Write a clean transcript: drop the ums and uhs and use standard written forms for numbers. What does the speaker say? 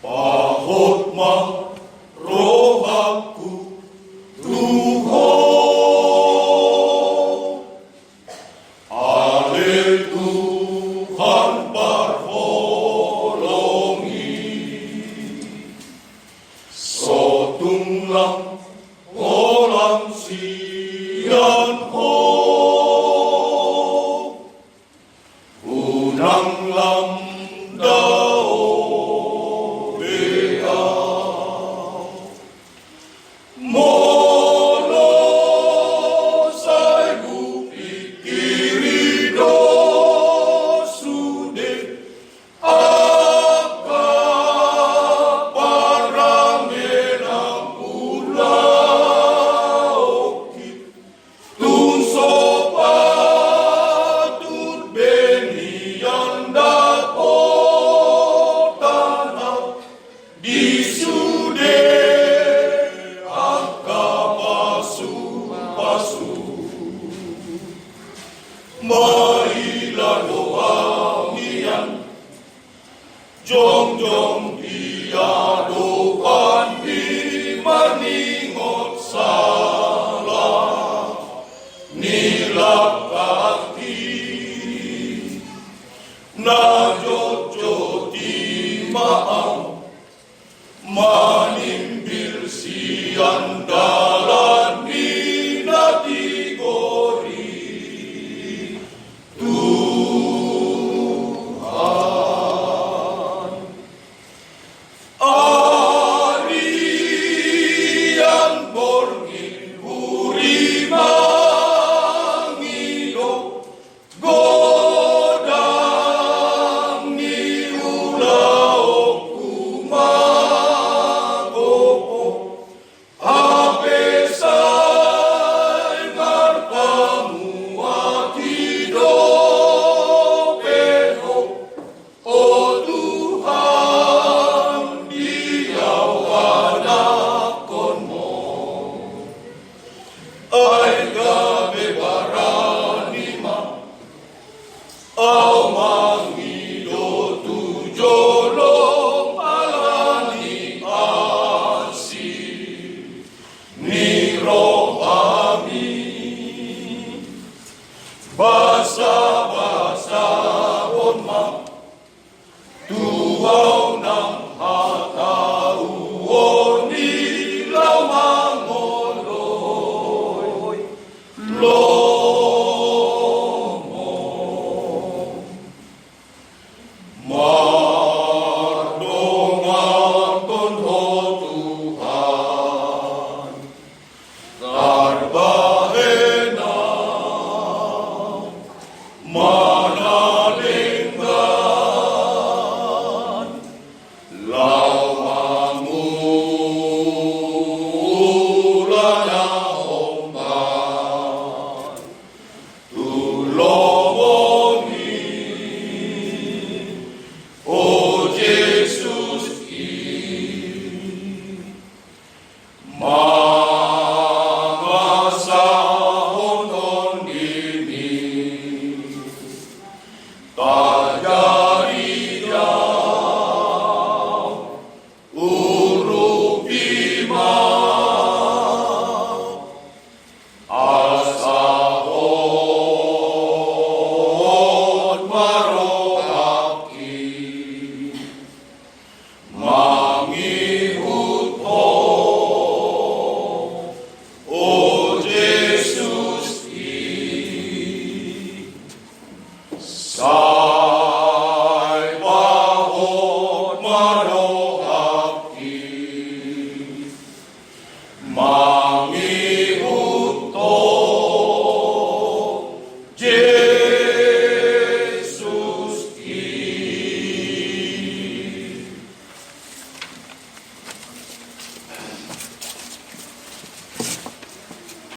Pahotmah rohaku Tuhan, ale Tuhan parholongi, sotunglang orang sian ho, unang lamdao bea, mono sai bukikiri do sude, aka parangenang ulaoki, tun sopatut benian dapotana di sude, aka pasu-pasu. Mailah doangian, jong-jong diadokan di maningot salah, nilak kaki, na jojo di maang, manimbil sian dalan ni natigori. Tuhan, arian borngin hurimangido, godang ni ulaok kumagopo, habesay ngartamu atido peho, o Tuhan diyaw anakon mo, ay gabe baranima, aw mangido tujolong alani asi, ni rohami, basa-basa onma, tuaw ng hatauon nilaw mangoloy, lomo. Mardongaton ho Tuhan, karbahenan, manalinggan, lawangula na omban, tulongi, o Jesus mangasahon ini,